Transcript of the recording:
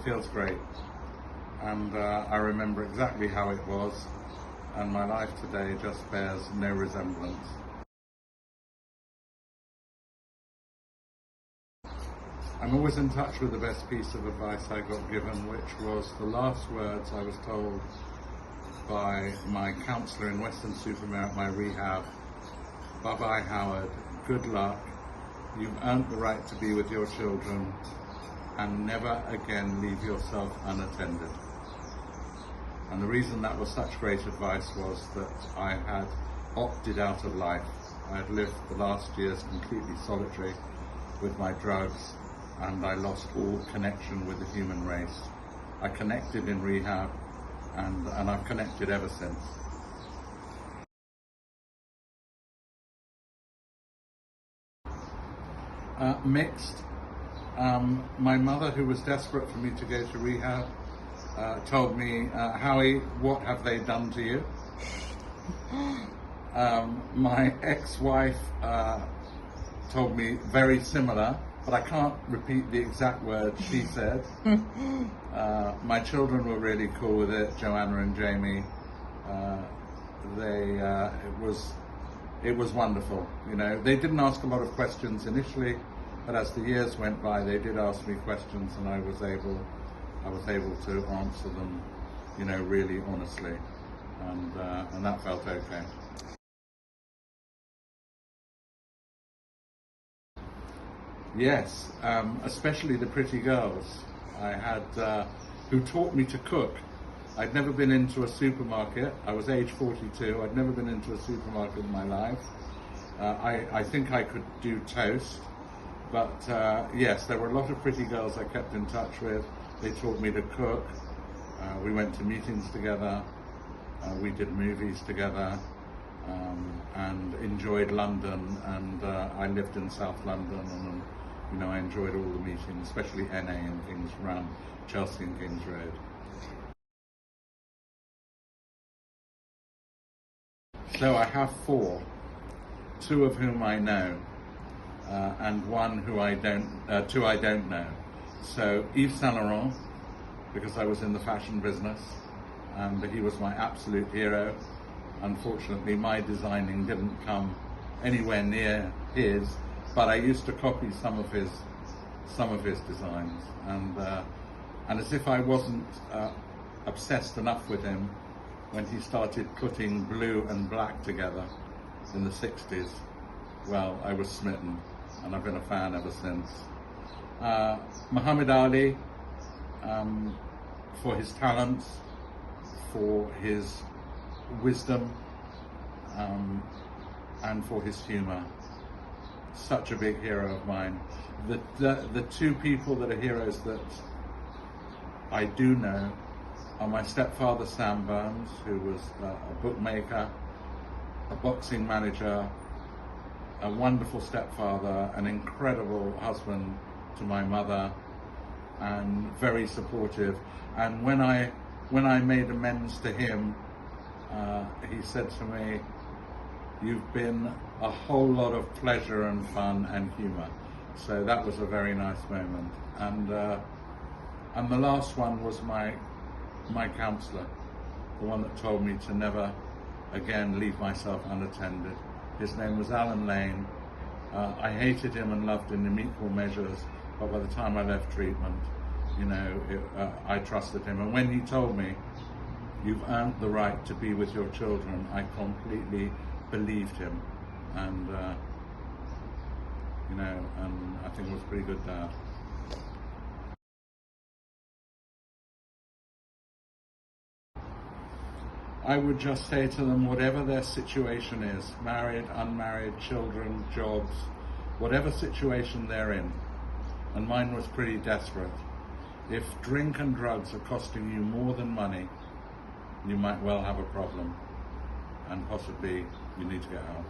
feels great. And I remember exactly how it was, and my life today just bears no resemblance. I'm always in touch with the best piece of advice I got given, which was the last words I was told by my counsellor in Weston-super-Mare at my rehab. Bye-bye, Howard. Good luck. You've earned the right to be with your children, and never again leave yourself unattended. And the reason that was such great advice was that I had opted out of life. I had lived the last years completely solitary with my drugs, and I lost all connection with the human race. I connected in rehab, and I've connected ever since. Mixed. My mother, who was desperate for me to go to rehab, told me, Howie, what have they done to you? My ex-wife told me very similar, but I can't repeat the exact words she said. My children were really cool with it, Joanna and Jamie. It was wonderful. You know, they didn't ask a lot of questions initially, but as the years went by, they did ask me questions, and I was able to answer them, you know, really honestly, and that felt okay. Yes, especially the pretty girls I had, who taught me to cook. I'd never been into a supermarket. I was age 42. I'd never been into a supermarket in my life. I think I could do toast, but yes, there were a lot of pretty girls I kept in touch with. They taught me to cook. We went to meetings together. We did movies together, and enjoyed London. And I lived in South London, and you know, I enjoyed all the meetings, especially NA and Kings, around Chelsea and Kings Road. So I have 4, 2 of whom I know, and 1 who I don't, 2 I don't know. So Yves Saint Laurent, because I was in the fashion business, and he was my absolute hero. Unfortunately, my designing didn't come anywhere near his, but I used to copy some of his designs, and as if I wasn't obsessed enough with him, when he started putting blue and black together in the 60s, well, I was smitten, and I've been a fan ever since. Muhammad Ali, for his talents, for his wisdom, and for his humor. Such a big hero of mine. The 2 people that are heroes that I do know are my stepfather, Sam Burns, who was a bookmaker, a boxing manager, a wonderful stepfather, an incredible husband to my mother, and very supportive. And when I made amends to him, he said to me, "You've been a whole lot of pleasure and fun and humor." So that was a very nice moment. And the last one was my counsellor, the one that told me to never again leave myself unattended. His name was Alan Lane. I hated him and loved him in equal measures, but by the time I left treatment, you know, I trusted him. And when he told me, "You've earned the right to be with your children," I completely believed him, and you know, and I think it was a pretty good dad. I would just say to them, whatever their situation is, married, unmarried, children, jobs, whatever situation they're in, and mine was pretty desperate. If drink and drugs are costing you more than money, you might well have a problem, and possibly you need to get help.